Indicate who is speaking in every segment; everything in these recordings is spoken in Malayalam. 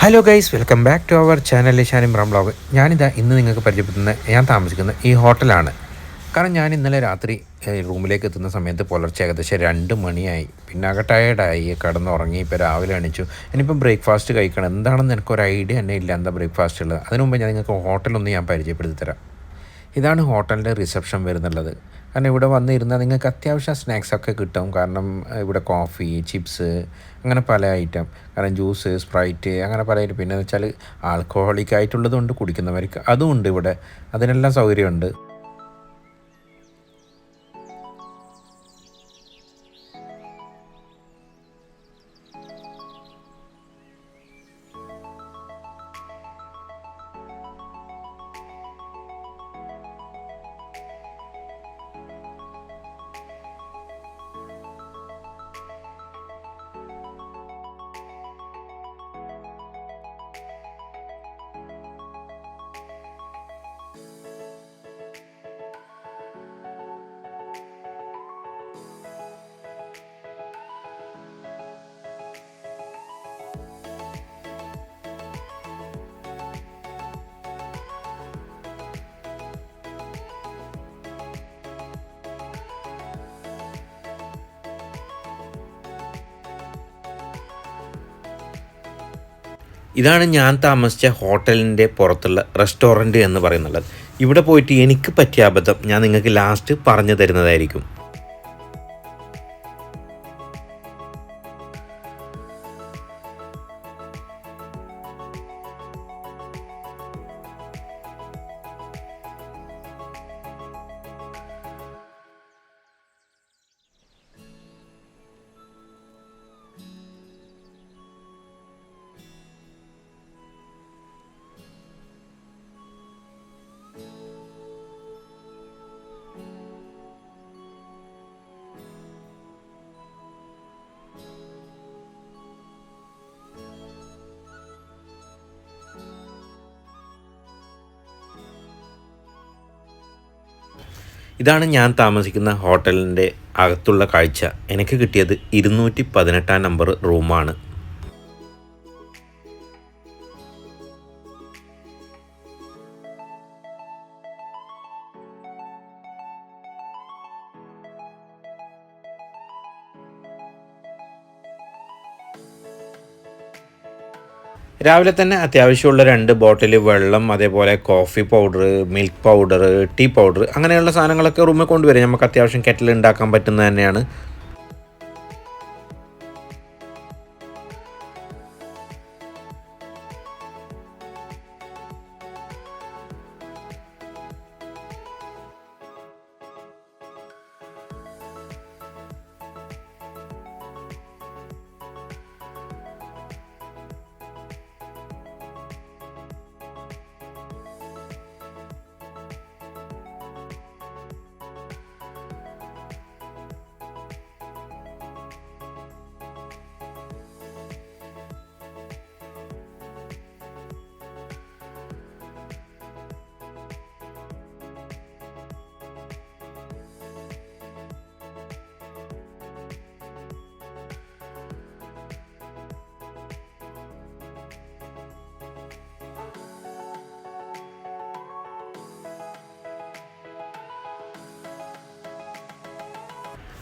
Speaker 1: Hello guys, welcome back to our channel Shan Imran vlog. ഞാനിതാ ഇന്ന് നിങ്ങൾക്ക് പരിചയപ്പെടുത്തുന്ന ഞാൻ താമസിക്കുന്ന ഈ ഹോട്ടലാണ്. കാരണം ഞാൻ ഇന്നലെ രാത്രി റൂമിലേക്ക് എത്തുന്ന സമയത്ത് പുലർച്ചെ ഏകദേശം 2 മണിയായി. പിന്നെ ആകെ ടയേർഡായി, കിടന്നുറങ്ങി. ഇപ്പോൾ രാവിലെ എണീച്ചു. ഇനിയിപ്പം ബ്രേക്ക്ഫാസ്റ്റ് കഴിക്കണം. എന്താണെന്ന് എനിക്കൊരു ഐഡിയ തന്നെ ഇല്ല എന്താ ബ്രേക്ക്ഫാസ്റ്റ് ഉള്ളത്. അതിന് മുമ്പ് ഞാൻ നിങ്ങൾക്ക് ഹോട്ടലൊന്ന് ഞാൻ പരിചയപ്പെടുത്തി തരാം. ഇതാണ് ഹോട്ടലിൻ്റെ റിസപ്ഷൻ വരുന്നുള്ളത്. കാരണം ഇവിടെ വന്നിരുന്നാൽ നിങ്ങൾക്ക് അത്യാവശ്യം സ്നാക്സൊക്കെ കിട്ടും. കാരണം ഇവിടെ കോഫി, ചിപ്സ്, അങ്ങനെ പല ഐറ്റം. കാരണം ജ്യൂസ്, സ്പ്രൈറ്റ്, അങ്ങനെ പല ഐറ്റം. പിന്നെ വെച്ചാൽ ആൽക്കഹോളിക് ആയിട്ടുള്ളതുകൊണ്ട് കുടിക്കുന്നവർക്ക് അതും ഉണ്ട് ഇവിടെ. അതിനെല്ലാം സൗകര്യമുണ്ട്. ഇതാണ് ഞാൻ താമസിച്ച ഹോട്ടലിൻ്റെ പുറത്തുള്ള റെസ്റ്റോറൻറ്റ് എന്ന് പറയുന്നുള്ളത്. ഇവിടെ പോയിട്ട് എനിക്ക് പറ്റിയ അബദ്ധം ഞാൻ നിങ്ങൾക്ക് ലാസ്റ്റ് പറഞ്ഞു തരുന്നതായിരിക്കും. ഇതാണ് ഞാൻ താമസിക്കുന്ന ഹോട്ടലിൻ്റെ അകത്തുള്ള കാഴ്ച. എനിക്ക് കിട്ടിയത് 218 നമ്പർ റൂമാണ്. രാവിലെ തന്നെ അത്യാവശ്യമുള്ള 2 ബോട്ടിൽ വെള്ളം, അതേപോലെ coffee powder, milk powder, tea powder, അങ്ങനെയുള്ള സാധനങ്ങളൊക്കെ റൂമിൽ കൊണ്ടുവരും. നമുക്ക് അത്യാവശ്യം കെറ്റിൽ ഉണ്ടാക്കാൻ പറ്റുന്നത് തന്നെയാണ്.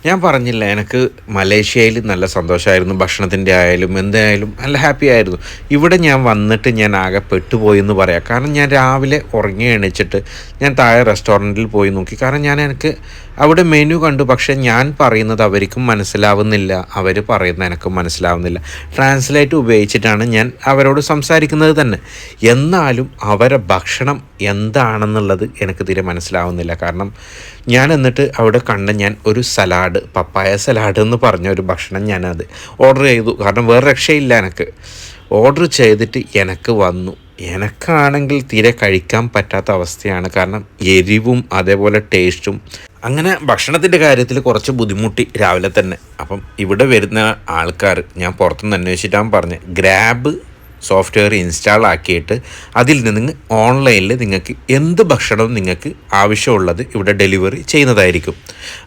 Speaker 1: ഞാൻ പറഞ്ഞില്ല, എനിക്ക് മലേഷ്യയിൽ നല്ല സന്തോഷമായിരുന്നു. ഭക്ഷണത്തിൻ്റെ ആയാലും എന്തായാലും നല്ല ഹാപ്പി ആയിരുന്നു. ഇവിടെ ഞാൻ വന്നിട്ട് ഞാൻ ആകെ പെട്ടുപോയി എന്ന് പറയാം. കാരണം ഞാൻ രാവിലെ ഉറങ്ങി എണീച്ചിട്ട് ഞാൻ താഴെ റെസ്റ്റോറൻറ്റിൽ പോയി നോക്കി. കാരണം എനിക്ക് അവിടെ മെനു കണ്ടു, പക്ഷേ ഞാൻ പറയുന്നത് അവർക്കും മനസ്സിലാവുന്നില്ല, അവർ പറയുന്നത് എനിക്കും മനസ്സിലാവുന്നില്ല. ട്രാൻസ്ലേറ്റ് ഉപയോഗിച്ചിട്ടാണ് ഞാൻ അവരോട് സംസാരിക്കുന്നത് തന്നെ. എന്നാലും അവരെ ഭക്ഷണം എന്താണെന്നുള്ളത് എനിക്ക് തീരെ മനസ്സിലാവുന്നില്ല. കാരണം ഞാൻ എന്നിട്ട് അവിടെ ഞാൻ ഒരു സലാഡ്, പപ്പായ സലാഡ് എന്ന് പറഞ്ഞ ഒരു ഭക്ഷണം ഞാനത് ഓർഡർ ചെയ്തു. കാരണം വേറെ രക്ഷയില്ല. എനിക്ക് ഓർഡർ ചെയ്തിട്ട് എനിക്ക് വന്നു. എനിക്കാണെങ്കിൽ തീരെ കഴിക്കാൻ പറ്റാത്ത അവസ്ഥയാണ്. കാരണം എരിവും അതേപോലെ ടേസ്റ്റും, അങ്ങനെ ഭക്ഷണത്തിൻ്റെ കാര്യത്തിൽ കുറച്ച് ബുദ്ധിമുട്ടി രാവിലെ തന്നെ. അപ്പം ഇവിടെ വരുന്ന ആൾക്കാർ ഞാൻ പുറത്തുനിന്ന് അന്വേഷിച്ചിട്ടാണ് പറഞ്ഞത്, ഗ്രാബ് സോഫ്റ്റ്വെയർ ഇൻസ്റ്റാൾ ആക്കിയിട്ട് അതിൽ നിന്ന് ഓൺലൈനിൽ നിങ്ങൾക്ക് എന്ത് ഭക്ഷണവും നിങ്ങൾക്ക് ആവശ്യമുള്ളത് ഇവിടെ ഡെലിവറി ചെയ്യുന്നതായിരിക്കും.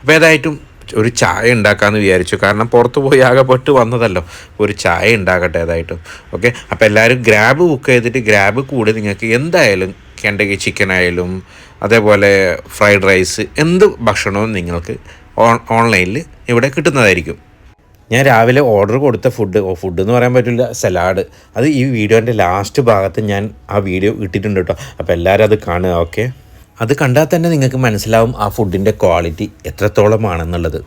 Speaker 1: അപ്പോൾ ഏതായിട്ടും ഒരു ചായ ഉണ്ടാക്കാമെന്ന് വിചാരിച്ചു. കാരണം പുറത്ത് പോയി ആകെ പെട്ട് വന്നതല്ലോ, ഒരു ചായ ഉണ്ടാക്കട്ടെ ഏതായിട്ടും. ഓക്കെ, അപ്പോൾ എല്ലാവരും ഗ്രാബ് ബുക്ക് ചെയ്തിട്ട് ഗ്രാബ് കൂടി നിങ്ങൾക്ക് എന്തായാലും കെൻഡക്കി ചിക്കൻ ആയാലും അതേപോലെ ഫ്രൈഡ് റൈസ് എന്ത് ഭക്ഷണവും നിങ്ങൾക്ക് ഓൺലൈനിൽ ഇവിടെ കിട്ടുന്നതായിരിക്കും. ഞാൻ രാവിലെ ഓർഡർ കൊടുത്ത ഫുഡ് എന്ന് പറയാൻ പറ്റില്ല, സലാഡ്, അത് ഈ വീഡിയോൻ്റെ ലാസ്റ്റ് ഭാഗത്ത് ഞാൻ ആ വീഡിയോ ഇട്ടിട്ടുണ്ട് കേട്ടോ. അപ്പോൾ എല്ലാവരും അത് കാണുക. ഓക്കെ, അത് കണ്ടാൽ തന്നെ നിങ്ങൾക്ക് മനസ്സിലാവും ആ ഫുഡിൻ്റെ ക്വാളിറ്റി എത്രത്തോളമാണെന്നുള്ളത്.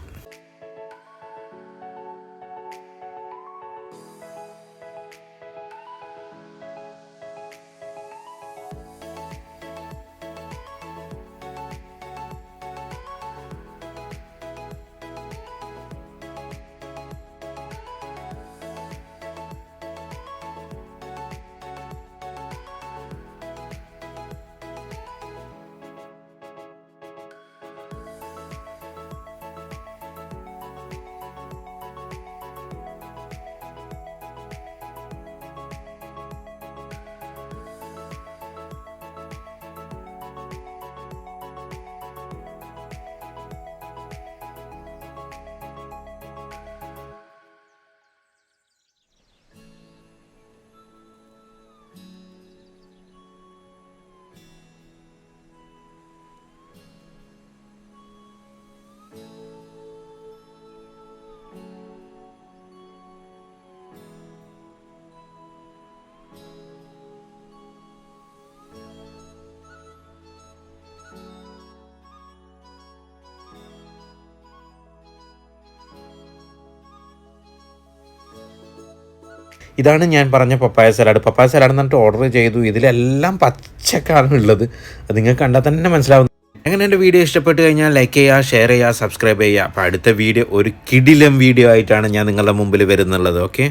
Speaker 1: ഇതാണ് ഞാൻ പറഞ്ഞ പപ്പായ സലാഡ് എന്ന് പറഞ്ഞിട്ട് ഓർഡർ ചെയ്തു. ഇതിലെല്ലാം പച്ചക്കാണ് ഉള്ളത്, അത് നിങ്ങൾക്ക് കണ്ടാൽ തന്നെ മനസ്സിലാവും. അങ്ങനെ എൻ്റെ വീഡിയോ ഇഷ്ടപ്പെട്ട് കഴിഞ്ഞാൽ ലൈക്ക് ചെയ്യുക, ഷെയർ ചെയ്യുക, സബ്സ്ക്രൈബ് ചെയ്യുക. അപ്പോൾ അടുത്ത വീഡിയോ ഒരു കിടിലം വീഡിയോ ആയിട്ടാണ് ഞാൻ നിങ്ങളുടെ മുമ്പിൽ വരുന്നുള്ളത്. ഓക്കെ.